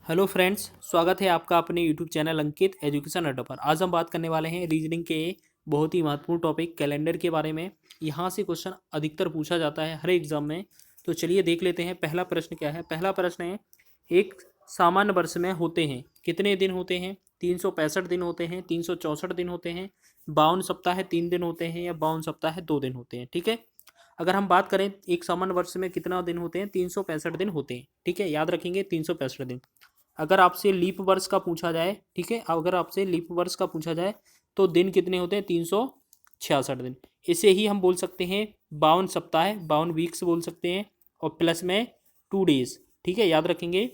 Hello friends, स्वागत है आपका अपने यूट्यूब चैनल अंकित एजुकेशन अड्डा पर। आज हम बात करने वाले हैं रीजनिंग के बहुत ही महत्वपूर्ण टॉपिक कैलेंडर के बारे में। यहाँ से क्वेश्चन अधिकतर पूछा जाता है हर एग्जाम में। तो चलिए देख लेते हैं पहला प्रश्न क्या है। पहला प्रश्न है, एक सामान्य वर्ष में होते हैं कितने दिन होते हैं? 365 दिन होते हैं, 364 दिन होते हैं, 52 सप्ताह 3 दिन होते हैं, या 52 सप्ताह 2 दिन होते हैं। ठीक है, अगर हम बात करें एक सामान्य वर्ष में कितना दिन होते हैं, 365 दिन होते हैं। ठीक है, याद रखेंगे 365 दिन। अगर आपसे लीप वर्ष का पूछा जाए, ठीक है, अगर आपसे लीप वर्ष का पूछा जाए तो दिन कितने होते हैं? 366 दिन। इसे ही हम बोल सकते हैं 52 सप्ताह, 52 वीक्स बोल सकते हैं, और प्लस में 2 डेज। ठीक है, याद रखेंगे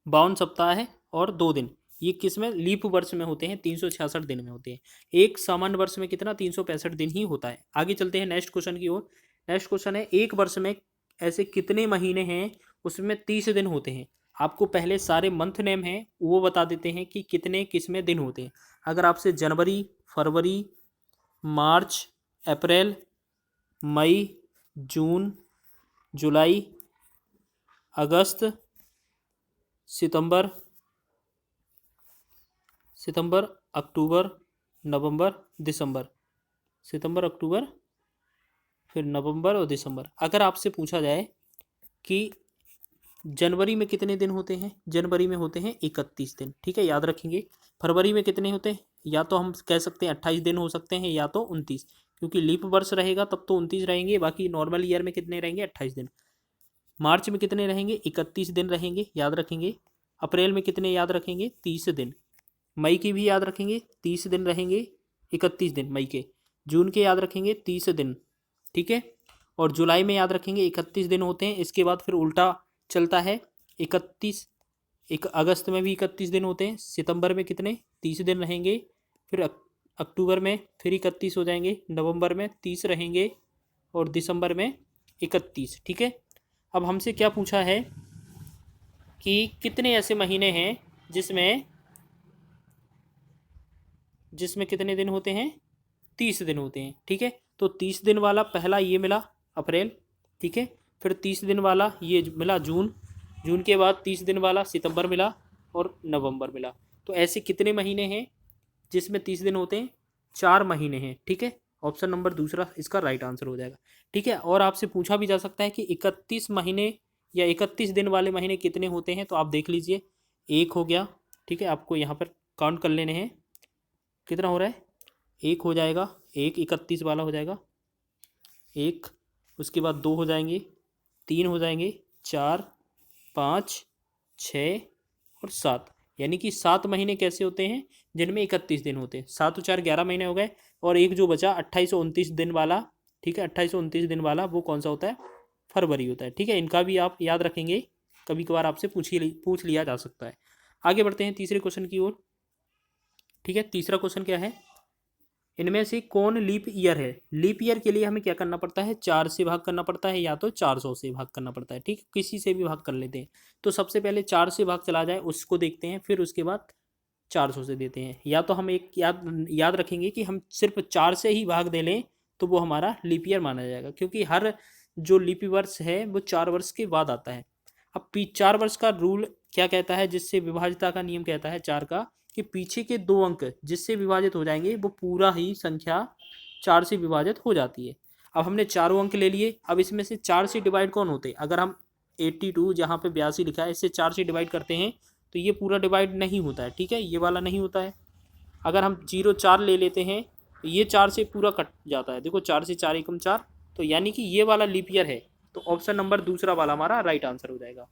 52 सप्ताह है और 2 दिन, ये किस में? लीप वर्ष में होते हैं, 366 दिन में होते हैं। एक सामान्य वर्ष में कितना? 365 दिन ही होता है। आगे चलते हैं नेक्स्ट क्वेश्चन की ओर। नेक्स्ट क्वेश्चन है, एक वर्ष में ऐसे कितने महीने हैं उसमें 30 दिन होते हैं? आपको पहले सारे मंथ नेम हैं वो बता देते हैं कि कितने किस में दिन होते हैं। अगर आपसे जनवरी, फरवरी, मार्च, अप्रैल, मई, जून, जुलाई, अगस्त, सितंबर, अक्टूबर, नवंबर, दिसंबर, सितंबर, अक्टूबर, फिर नवंबर और दिसंबर। अगर आपसे पूछा जाए कि जनवरी में कितने दिन होते हैं? जनवरी में होते हैं 31 दिन। ठीक है, याद रखेंगे। फरवरी में कितने होते हैं? या तो हम कह सकते हैं 28 दिन हो सकते हैं, या तो 29, क्योंकि लीप वर्ष रहेगा तब तो 29 रहेंगे, बाकी नॉर्मल ईयर में कितने रहेंगे? 28 दिन। मार्च में कितने रहेंगे? 31 दिन रहेंगे, याद रखेंगे। अप्रैल में कितने याद रखेंगे? 30 दिन। मई की भी याद रखेंगे, 30 दिन रहेंगे, 31 दिन मई के। जून के याद रखेंगे 30 दिन। ठीक है, और जुलाई में याद रखेंगे 31 दिन होते हैं। इसके बाद फिर उल्टा चलता है, 31, एक अगस्त में भी 31 दिन होते हैं। सितंबर में कितने? 30 दिन रहेंगे। फिर अक्टूबर में फिर 31 हो जाएंगे, नवंबर में 30 रहेंगे, और दिसंबर में 31। ठीक है, अब हमसे क्या पूछा है कि कितने ऐसे महीने हैं जिसमें जिसमें कितने दिन होते हैं? 30 दिन होते हैं। ठीक है, तो 30 दिन वाला पहला ये मिला अप्रैल। ठीक है, फिर 30 दिन वाला ये मिला जून। जून के बाद 30 दिन वाला सितंबर मिला, और नवंबर मिला। तो ऐसे कितने महीने हैं जिसमें 30 दिन होते हैं? 4 महीने हैं। ठीक है, ऑप्शन नंबर दूसरा इसका राइट आंसर हो जाएगा। ठीक है, और आपसे पूछा भी जा सकता है कि 31 महीने या 31 दिन वाले महीने कितने होते हैं? तो आप देख लीजिए, एक हो गया। ठीक है, आपको यहाँ पर काउंट कर लेने हैं, कितना हो रहा है? एक हो जाएगा, एक 31 वाला हो जाएगा, एक, उसके बाद 2 हो जाएंगे, 3 हो जाएंगे, 4, 5, 6 और 7। यानी कि 7 महीने कैसे होते हैं जिनमें 31 दिन होते हैं? 7 और 4 11 महीने हो गए, और एक जो बचा 2829 दिन वाला। ठीक है, 2829 दिन वाला वो कौन सा होता है? फरवरी होता है। ठीक है, इनका भी आप याद रखेंगे, कभी कभार आपसे पूछ लिया जा सकता है। आगे बढ़ते हैं तीसरे क्वेश्चन की ओर। ठीक है, तीसरा क्वेश्चन क्या है, इनमें से कौन लीप ईयर है? लीप ईयर के लिए हमें क्या करना पड़ता है? 4 से भाग करना पड़ता है, या तो 400 से भाग करना पड़ता है। ठीक, किसी से भी भाग कर लेते हैं। तो सबसे पहले 4 से भाग चला जाए उसको देखते हैं, फिर उसके बाद 400 से देते हैं। या तो हम एक याद रखेंगे कि हम सिर्फ 4 से ही भाग दे लें तो वो हमारा लीप ईयर माना जाएगा, क्योंकि हर जो लीप वर्ष है वो 4 वर्ष के बाद आता है। अब 4 वर्ष का रूल क्या कहता है, जिससे विभाज्यता का नियम कहता है 4 का, कि पीछे के 2 अंक जिससे विभाजित हो जाएंगे वो पूरा ही संख्या 4 से विभाजित हो जाती है। अब हमने चारों अंक ले लिए, अब इसमें से 4 से डिवाइड कौन होते हैं? अगर हम 82 जहाँ पे 82 लिखा है इससे 4 से डिवाइड करते हैं तो ये पूरा डिवाइड नहीं होता है। ठीक है, ये वाला नहीं होता है। अगर हम 0 4 ले लेते हैं तो ये 4 से पूरा कट जाता है। देखो 4 से 4 एकम 4, तो यानी कि ये वाला लीप ईयर है। तो ऑप्शन नंबर दूसरा वाला हमारा राइट आंसर हो जाएगा।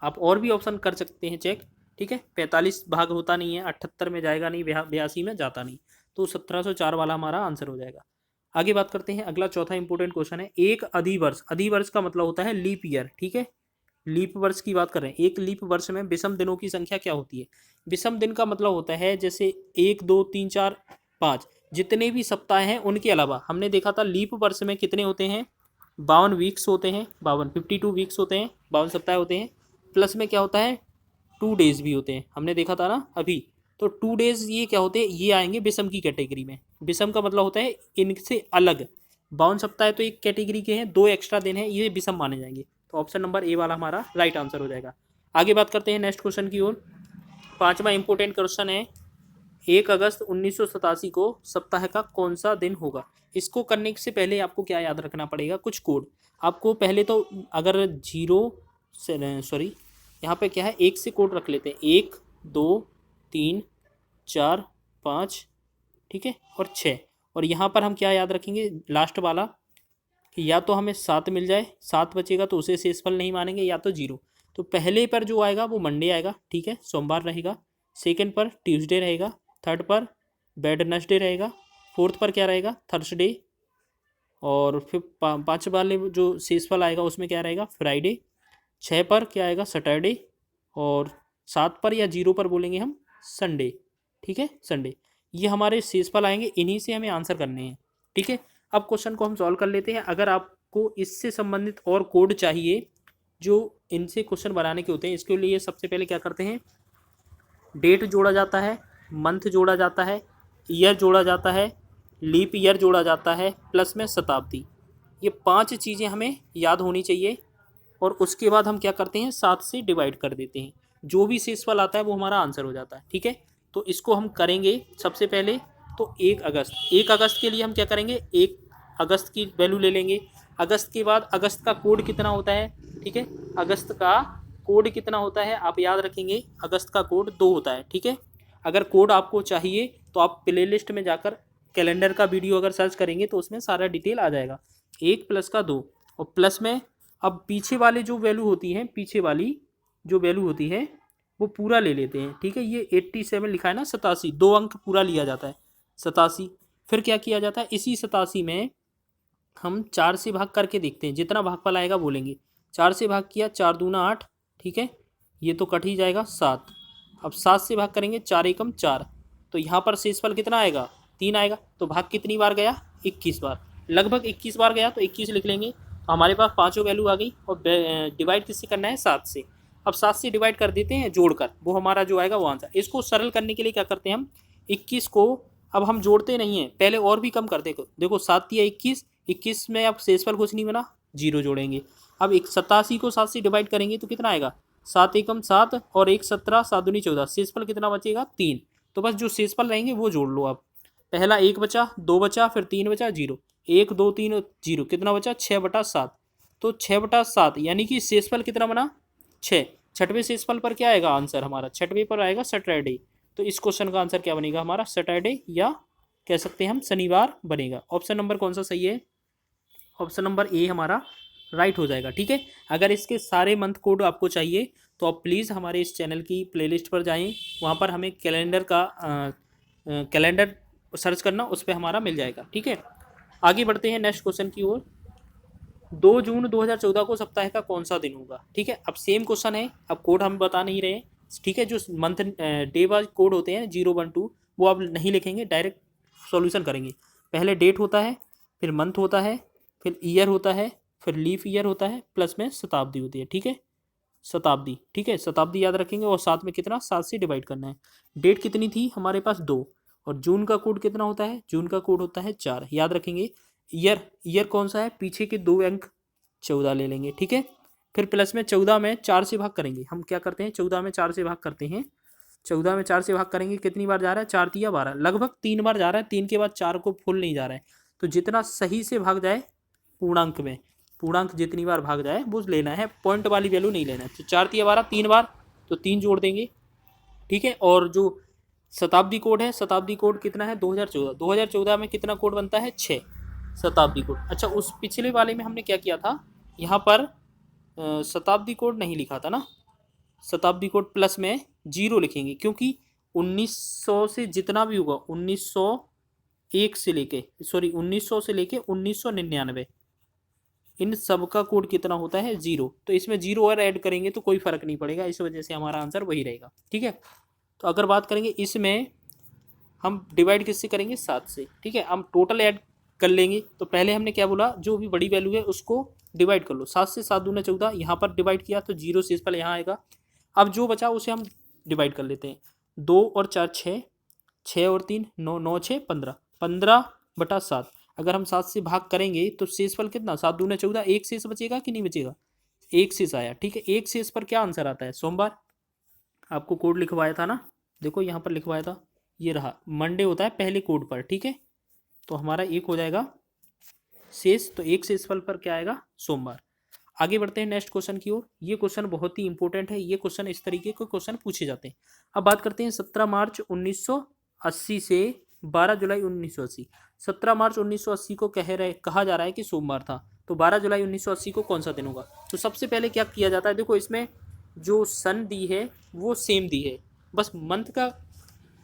आप और भी ऑप्शन कर सकते हैं चेक। ठीक है, 45 भाग होता नहीं है, 78 में जाएगा नहीं, 82 में जाता नहीं, तो 1704 वाला हमारा आंसर हो जाएगा। आगे बात करते हैं, अगला चौथा इंपॉर्टेंट क्वेश्चन है, एक अधिवर्ष। अधिवर्ष का मतलब होता है लीप ईयर। ठीक है, लीप वर्ष की बात कर रहे हैं। एक लीप वर्ष में विषम दिनों की संख्या क्या होती है? विषम दिन का मतलब होता है जैसे 1 2 3 4 5, जितने भी सप्ताह हैं उनके अलावा। हमने देखा था लीप वर्ष में कितने होते हैं? 52 वीक्स होते हैं, 52 वीक्स होते हैं, 52 सप्ताह होते हैं। प्लस में क्या होता है? 2 डेज भी होते हैं, हमने देखा था ना अभी। तो 2 डेज ये क्या होते हैं? ये आएंगे विषम की कैटेगरी में। विषम का मतलब होता है इनसे अलग। 52 सप्ताह तो एक कैटेगरी के हैं, 2 एक्स्ट्रा दिन है, ये विषम माने जाएंगे। तो ऑप्शन नंबर ए वाला हमारा राइट आंसर हो जाएगा। आगे बात करते हैं नेक्स्ट क्वेश्चन की ओर। पांचवा इंपॉर्टेंट क्वेश्चन है, 1 अगस्त 1987 को सप्ताह का कौन सा दिन होगा। इसको करने से पहले आपको क्या याद रखना पड़ेगा, कुछ कोड। आपको पहले तो अगर जीरो से सॉरी यहाँ पे क्या है, 1 से कोड रख लेते हैं, 1 2 3 4 5, ठीक है, और 6। और यहाँ पर हम क्या याद रखेंगे, लास्ट वाला, कि या तो हमें 7 मिल जाए, 7 बचेगा तो उसे शेषफल नहीं मानेंगे, या तो 0। तो पहले पर जो आएगा वो मंडे आएगा, ठीक है, सोमवार रहेगा। सेकंड पर ट्यूसडे रहेगा। थर्ड पर वेडनेसडे रहेगा। फोर्थ पर क्या रहेगा, थर्सडे। और फिर पाँच वाले जो शेषफल आएगा उसमें क्या रहेगा, फ्राइडे। 6 पर क्या आएगा, सैटरडे। और 7 पर या 0 पर बोलेंगे हम संडे, ठीक है, संडे। ये हमारे शेषफल आएंगे, इन्हीं से हमें आंसर करने हैं, ठीक है। अब क्वेश्चन को हम सॉल्व कर लेते हैं। अगर आपको इससे संबंधित और कोड चाहिए जो इनसे क्वेश्चन बनाने के होते हैं, इसके लिए सबसे पहले क्या करते हैं, डेट जोड़ा जाता है, मंथ जोड़ा जाता है, ईयर जोड़ा जाता है, लीप ईयर जोड़ा जाता है, प्लस में शताब्दी। ये 5 चीज़ें हमें याद होनी चाहिए। और उसके बाद हम क्या करते हैं, 7 से डिवाइड कर देते हैं। जो भी शेषफल आता है वो हमारा आंसर हो जाता है, ठीक है। तो इसको हम करेंगे सबसे पहले। तो 1 अगस्त के लिए हम क्या करेंगे, 1 अगस्त की वैल्यू ले लेंगे। अगस्त के बाद अगस्त का कोड कितना होता है, ठीक है, अगस्त का कोड कितना होता है आप याद रखेंगे, अगस्त का कोड 2 होता है, ठीक है। अगर कोड आपको चाहिए तो आप प्ले लिस्ट में जाकर कैलेंडर का वीडियो अगर सर्च करेंगे तो उसमें सारा डिटेल आ जाएगा। 1 प्लस का 2, और प्लस में अब पीछे वाले जो वैल्यू होती है, पीछे वाली जो वैल्यू होती है वो पूरा ले लेते हैं, ठीक है। ये 87 लिखा है ना, 87, 2 अंक पूरा लिया जाता है, 87। फिर क्या किया जाता है, इसी 87 में हम 4 से भाग करके देखते हैं, जितना भागफल आएगा बोलेंगे। 4 से भाग किया, 4 दूना 8, ठीक है, ये तो कट ही जाएगा 7। अब 7 से भाग करेंगे, 4 एकम 4, तो यहाँ पर शेषफल कितना आएगा, 3 आएगा। तो भाग कितनी बार गया, 21 बार, लगभग 21 बार गया, तो 21 लिख लेंगे। तो हमारे पास पाँचों वैल्यू आ गई। और डिवाइड किससे करना है, 7 से। अब 7 से डिवाइड कर देते हैं जोड़कर, वो हमारा जो आएगा वो आंसर। इसको सरल करने के लिए क्या करते हैं हम, 21 को अब हम जोड़ते नहीं हैं, पहले और भी कम कर देखो, देखो 7 या 21, 21 में अब शेषफल कुछ नहीं बना, 0 जोड़ेंगे। अब 87 को 7 से डिवाइड करेंगे तो कितना आएगा, 7 एकम 7 और 1 17, 7 दूनी 14, शेषफल कितना बचेगा, 3। तो बस जो शेषफल रहेंगे वो जोड़ लो आप। पहला 1 बचा, 2 बचा, फिर 3 बचा, 0, 1 2 3 0, कितना बचा, 6/7। तो 6/7 यानी कि शेषफल कितना बना, 6। छठवें शेषफल पर क्या आएगा आंसर हमारा, छठवें पर आएगा सैटरडे। तो इस क्वेश्चन का आंसर क्या बनेगा हमारा, सैटरडे, या कह सकते हैं हम शनिवार बनेगा। ऑप्शन नंबर कौन सा सही है, ऑप्शन नंबर ए हमारा राइट हो जाएगा, ठीक है। अगर इसके सारे मंथ कोड आपको चाहिए तो आप प्लीज़ हमारे इस चैनल की प्लेलिस्ट पर जाएं, वहाँ पर हमें कैलेंडर सर्च करना, उस पर हमारा मिल जाएगा, ठीक है। आगे बढ़ते हैं नेक्स्ट क्वेश्चन की ओर। 2 जून 2014 को सप्ताह का कौन सा दिन होगा, ठीक है। अब सेम क्वेश्चन है, अब कोड हम बता नहीं रहे, ठीक है। जो मंथ डे वाइज कोड होते हैं 0 1 2, वो आप नहीं लिखेंगे, डायरेक्ट सॉल्यूशन करेंगे। पहले डेट होता है, फिर मंथ होता है, फिर ईयर होता है, फिर लीफ ईयर होता है, प्लस में शताब्दी होती है, ठीक है, शताब्दी, ठीक है, शताब्दी याद रखेंगे। और साथ में कितना, 7 से डिवाइड करना है। डेट कितनी थी हमारे पास, 2। और जून का कोड कितना होता है, जून का कोड होता है 4, याद रखेंगे। ईयर कौन सा है, पीछे के 2 अंक 14 ले लेंगे, ठीक है। फिर प्लस में 14 में 4 से भाग करेंगे, हम क्या करते हैं, 14 में 4 से भाग करते हैं। 14 में 4 से भाग करेंगे, कितनी बार जा रहा है, 4 तिया 12, लगभग 3 बार जा रहा है। 3 के बाद 4 को फुल नहीं जा रहा है। तो जितना सही से भाग जाए पूर्णांक में, पूर्णांक जितनी बार भाग जाए वो लेना है, पॉइंट वाली वैल्यू नहीं लेना है। तो 4 तिया 12, 3 बार, तो 3 जोड़ देंगे, ठीक है। और जो शताब्दी कोड है, शताब्दी कोड कितना है, 2014। 2014 में कितना कोड बनता है, 6 शताब्दी कोड। अच्छा, उस पिछले वाले में हमने क्या किया था, यहाँ पर शताब्दी कोड नहीं लिखा था ना, शताब्दी कोड प्लस में 0 लिखेंगे, क्योंकि 1900 से जितना भी होगा, 1901 से लेके 1900 से लेके 1999, इन सब का कोड कितना होता है, 0। तो इसमें 0 और ऐड करेंगे तो कोई फर्क नहीं पड़ेगा, इस वजह से हमारा आंसर वही रहेगा, ठीक है। तो अगर बात करेंगे इसमें, हम डिवाइड किससे करेंगे, 7 से, ठीक है। हम टोटल ऐड कर लेंगे। तो पहले हमने क्या बोला, जो भी बड़ी वैल्यू है उसको डिवाइड कर लो, 7 से 7 दूना 14, यहाँ पर डिवाइड किया तो 0 शेषफल यहाँ आएगा। अब जो बचा उसे हम डिवाइड कर लेते हैं, 2 और 4 6, 6 और 3 9, 9 6 15, 15/7। अगर हम 7 से भाग करेंगे तो शेषफल कितना, 7 दूना 14, एक शेष बचेगा कि नहीं बचेगा, एक शेष आया, ठीक है। एक शेष पर क्या आंसर आता है? सोमवार। आपको कोड लिखवाया था ना, देखो यहाँ पर लिखवाया था, ये रहा, मंडे होता है पहले कोड पर, ठीक है। तो हमारा एक हो जाएगा शेष, तो एक शेषफल पर क्या आएगा? सोमवार। आगे बढ़ते हैं नेक्स्ट क्वेश्चन की ओर। ये क्वेश्चन बहुत ही इंपॉर्टेंट है, ये क्वेश्चन इस तरीके के क्वेश्चन पूछे जाते हैं। अब बात करते हैं 17 मार्च 1980 से 12 जुलाई 1980। 17 मार्च 1980 को कहा जा रहा है कि सोमवार था, तो 12 जुलाई 1980 को कौन सा दिन होगा? तो सबसे पहले क्या किया जाता है, देखो इसमें जो सन दी है वो सेम दी है, बस मंथ का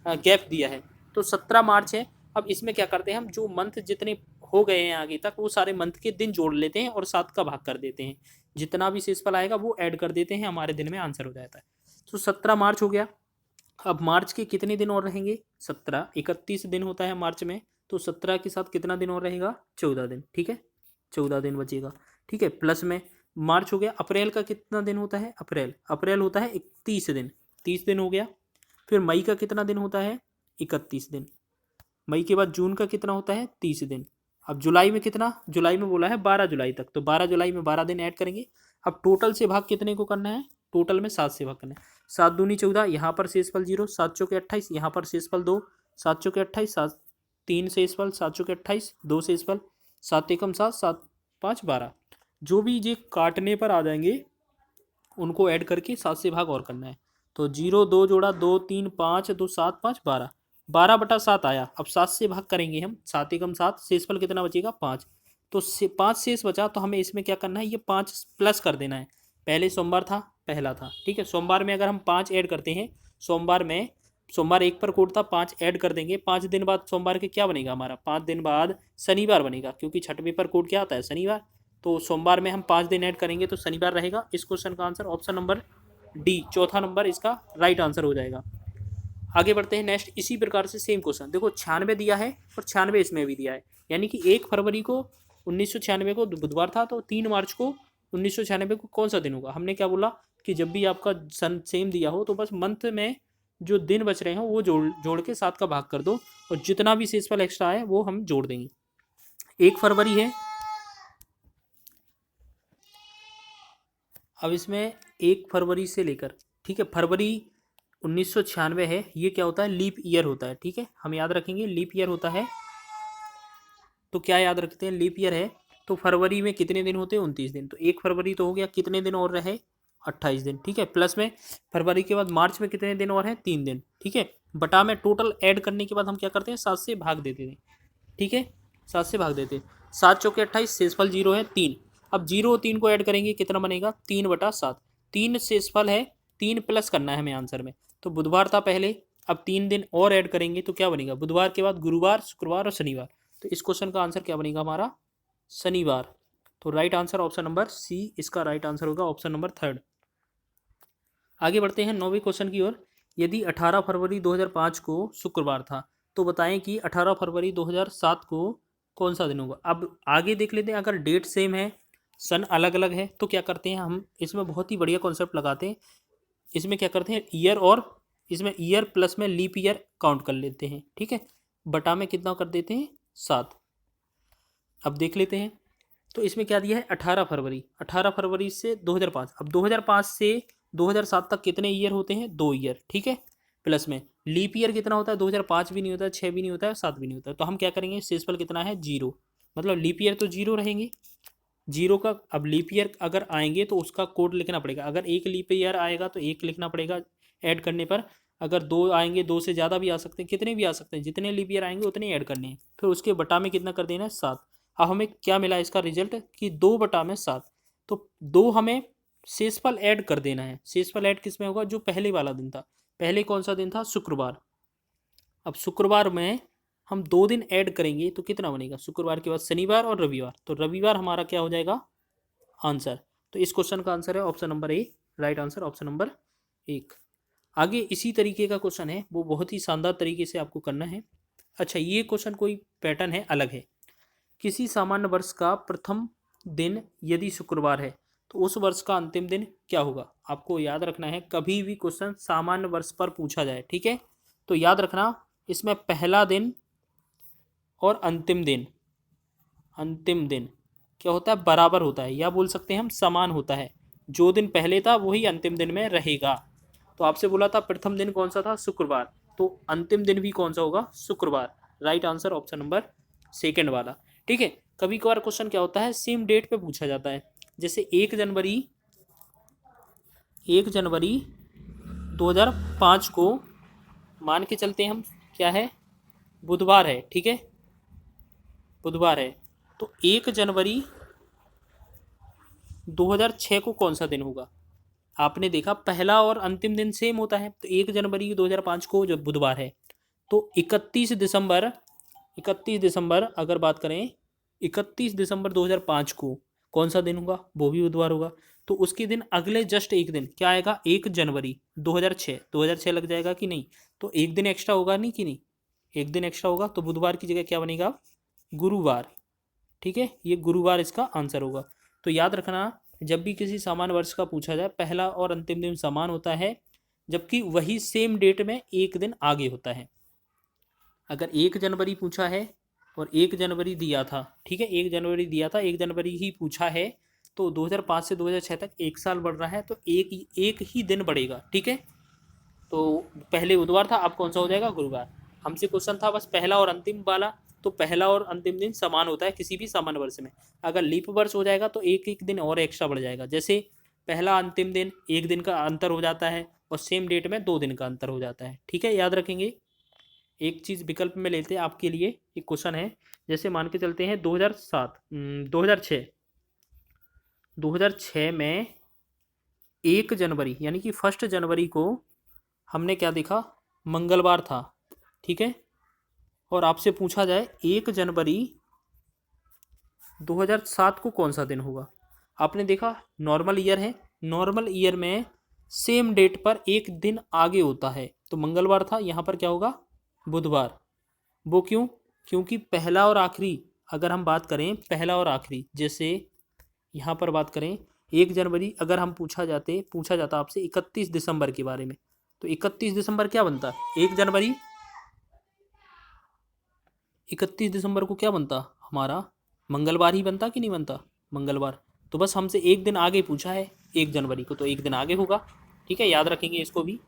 गैप दिया है। तो 17 मार्च है। अब इसमें क्या करते हैं हम, जो मंथ जितने हो गए हैं आगे तक वो सारे मंथ के दिन जोड़ लेते हैं और 7 का भाग कर देते हैं, जितना भी शेषफल आएगा वो ऐड कर देते हैं, हमारे दिन में आंसर हो जाता है। तो 17 मार्च हो गया। अब मार्च के कितने दिन और रहेंगे? 17, 31 दिन होता है मार्च में, तो 17 के साथ कितना दिन और रहेगा? 14 दिन, ठीक है, 14 दिन बचेगा, ठीक है। प्लस में मार्च हो गया। अप्रैल का कितना दिन होता है? अप्रैल होता है 31 दिन, 30 दिन हो गया। फिर मई का कितना दिन होता है? 31 दिन। मई के बाद जून का कितना होता है? 30 दिन। अब जुलाई में कितना? जुलाई में बोला है 12 जुलाई तक, तो 12 जुलाई में 12 दिन ऐड करेंगे। अब टोटल से भाग कितने को करना है? टोटल में 7 से भाग करना है। 7 दूनी 14, यहाँ पर शेषफल 0, 7 चौके 28, यहाँ पर शेषफल 2, 7 चौके 28, 7 3 शेषफल, 7 चौके 28, 2 शेषफल, 7 एकम 7, 7 5 12। जो भी ये काटने पर आ जाएंगे उनको ऐड करके 7 से भाग और करना है। तो 0 2 जोड़ा 2 3 5 2 7 5 12, 12/7 आया। अब 7 से भाग करेंगे हम, 7 एकम 7, शेषफल कितना बचेगा? 5। तो 5 शेष बचा, तो हमें इसमें क्या करना है, ये 5 प्लस कर देना है। पहले सोमवार था, पहला था, ठीक है। सोमवार में अगर हम 5 ऐड करते हैं, सोमवार 1 पर कोड था, 5 ऐड कर देंगे। 5 दिन बाद सोमवार के क्या बनेगा हमारा? 5 दिन बाद शनिवार बनेगा, क्योंकि छठवें पर कोड क्या आता है? शनिवार। तो सोमवार में हम 5 दिन ऐड करेंगे तो शनिवार रहेगा। इस क्वेश्चन का आंसर ऑप्शन नंबर डी, चौथा नंबर इसका राइट आंसर हो जाएगा। आगे बढ़ते हैं नेक्स्ट। इसी प्रकार से सेम क्वेश्चन देखो, 96 दिया है और 96 इसमें भी दिया है, यानी कि 1 फरवरी को 1996 को बुधवार था, तो 3 मार्च को 1996 को कौन सा दिन होगा? हमने क्या बोला कि जब भी आपका सन सेम दिया हो तो बस मंथ में जो दिन बच रहे हो वो जोड़ के 7 का भाग कर दो, और जितना भी शेषफल एक्स्ट्रा है वो हम जोड़ देंगे। 1 फरवरी है, अब इसमें 1 फरवरी से लेकर, ठीक है, फरवरी 1996 है, ये क्या होता है? लीप ईयर होता है, ठीक है, हम याद रखेंगे लीप ईयर होता है। तो क्या याद रखते हैं? लीप ईयर है। तो फरवरी में कितने दिन होते हैं? 29 दिन। तो 1 फरवरी तो हो गया, कितने दिन और रहे? 28 दिन, ठीक है। प्लस में फरवरी के बाद मार्च में कितने दिन और हैं? 3 दिन, ठीक है। बटा में टोटल ऐड करने के बाद हम क्या करते हैं? 7 से भाग देते थे, ठीक है, 7 से भाग देते। 7 चौके 28, शेषफल 0 है 3। अब 0 और 3 को ऐड करेंगे, कितना बनेगा? 3/7। 3 शेषफल है, 3 प्लस करना है हमें आंसर में। तो बुधवार था पहले, अब 3 दिन और ऐड करेंगे तो क्या बनेगा? बुधवार के बाद गुरुवार, शुक्रवार और शनिवार। तो इस क्वेश्चन का आंसर क्या बनेगा हमारा? शनिवार। तो right answer option number C इसका राइट आंसर होगा, ऑप्शन नंबर 3। आगे बढ़ते हैं 9वें क्वेश्चन की ओर। यदि 18 फरवरी 2005 को शुक्रवार था तो बताएं कि 18 फरवरी 2007 को कौन सा दिन होगा? अब आगे देख लेते हैं, अगर डेट सेम है, सन अलग अलग है, तो क्या करते हैं हम? इसमें बहुत ही बढ़िया कॉन्सेप्ट लगाते हैं। इसमें क्या करते हैं? ईयर, और इसमें ईयर प्लस में लीप ईयर काउंट कर लेते हैं, ठीक है। बटा में कितना कर देते हैं? 7। अब देख लेते हैं, तो इसमें क्या दिया है? 18 फरवरी, 18 फरवरी से 2005। अब 2005 से 2007 तक कितने ईयर होते हैं? 2 ईयर, ठीक है। प्लस में लीप ईयर कितना होता है? 2005 भी नहीं होता है, 6 भी नहीं होता है, 7 भी नहीं होता है। तो हम क्या करेंगे? शेषफल कितना है? 0, मतलब लीप ईयर तो 0 रहेंगे, 0 का। अब लीप ईयर अगर आएंगे तो उसका कोड लिखना पड़ेगा। अगर 1 लीप ईयर आएगा तो 1 लिखना पड़ेगा ऐड करने पर। अगर 2 आएंगे, 2 से ज़्यादा भी आ सकते हैं, कितने भी आ सकते हैं, जितने लीप ईयर आएंगे उतने ऐड करने हैं। फिर उसके बटा में कितना कर देना है? 7। अब हमें क्या मिला इसका रिजल्ट कि 2/7। तो 2 हमें शेषफल ऐड कर देना है। शेषफल ऐड किस में होगा? जो पहले वाला दिन था। पहले कौन सा दिन था? शुक्रवार। अब शुक्रवार में हम 2 दिन ऐड करेंगे तो कितना बनेगा? शुक्रवार के बाद शनिवार और रविवार, तो रविवार हमारा क्या हो जाएगा? आंसर। तो इस क्वेश्चन का आंसर है option number A, right answer option number 1। आगे इसी तरीके का क्वेश्चन है, वो बहुत ही शानदार तरीके से आपको करना है। अच्छा, ये क्वेश्चन कोई पैटर्न है, अलग है। किसी सामान्य वर्ष का प्रथम दिन यदि शुक्रवार है तो उस वर्ष का अंतिम दिन क्या होगा? आपको याद रखना है, कभी भी क्वेश्चन सामान्य वर्ष पर पूछा जाए, ठीक है, तो याद रखना इसमें पहला दिन और अंतिम दिन क्या होता है? बराबर होता है, या बोल सकते हैं हम समान होता है। जो दिन पहले था वही अंतिम दिन में रहेगा। तो आपसे बोला था प्रथम दिन कौन सा था, शुक्रवार, तो अंतिम दिन भी कौन सा होगा, शुक्रवार। Right answer option number second वाला। ठीक है, कभी कभार क्वेश्चन क्या होता है, सेम डेट पे पूछा जाता है। जैसे 1 जनवरी 2005 को मान के चलते हैं हम, क्या है, बुधवार है। ठीक है, बुधवार है, तो 1 जनवरी 2006 को कौन सा दिन होगा। आपने देखा पहला और अंतिम दिन सेम होता है, तो 1 जनवरी 2005 को जब बुधवार है, तो 31 दिसंबर अगर बात करें, 31 दिसंबर 2005 को कौन सा दिन होगा, वो भी बुधवार होगा। तो उसके दिन अगले जस्ट एक दिन क्या आएगा, 1 जनवरी 2006, 2006 लग जाएगा कि नहीं, तो एक दिन एक्स्ट्रा होगा नहीं कि नहीं, एक दिन एक्स्ट्रा होगा, तो बुधवार की जगह क्या बनेगा, गुरुवार। ठीक है, ये गुरुवार इसका आंसर होगा। तो याद रखना, जब भी किसी समान वर्ष का पूछा जाए, पहला और अंतिम दिन समान होता है, जबकि वही सेम डेट में एक दिन आगे होता है। अगर 1 जनवरी पूछा है और 1 जनवरी दिया था, ठीक है, 1 जनवरी दिया था, 1 जनवरी ही पूछा है, तो 2005 से 2006 तक एक साल बढ़ रहा है, तो एक ही दिन बढ़ेगा। ठीक है, तो पहले बुधवार था, अब कौन सा हो जाएगा, गुरुवार। हमसे क्वेश्चन था बस पहला और अंतिम वाला, तो पहला और अंतिम दिन समान होता है किसी भी समान वर्ष में। अगर लीप वर्ष हो जाएगा तो एक एक दिन और एक्स्ट्रा बढ़ जाएगा। जैसे पहला अंतिम दिन एक दिन का अंतर हो जाता है, और सेम डेट में 2 दिन का अंतर हो जाता है। ठीक है, याद रखेंगे। एक चीज़ विकल्प में लेते हैं आपके लिए, एक क्वेश्चन है, जैसे मान के चलते हैं 2006 में 1 जनवरी यानी कि 1 जनवरी को हमने क्या देखा, मंगलवार था। ठीक है, और आपसे पूछा जाए 1 जनवरी 2007 को कौन सा दिन होगा। आपने देखा नॉर्मल ईयर है, नॉर्मल ईयर में सेम डेट पर एक दिन आगे होता है, तो मंगलवार था, यहाँ पर क्या होगा, बुधवार। वो क्यों, क्योंकि पहला और आखिरी, अगर हम बात करें पहला और आखिरी, जैसे यहाँ पर बात करें 1 जनवरी, अगर हम पूछा जाता आपसे 31 दिसंबर के बारे में, तो 31 दिसंबर क्या बनता, 1 जनवरी 31 दिसंबर को क्या बनता हमारा, मंगलवार ही बनता कि नहीं बनता, मंगलवार। तो बस हमसे एक दिन आगे पूछा है 1 जनवरी को, तो एक दिन आगे होगा। ठीक है, याद रखेंगे इसको भी।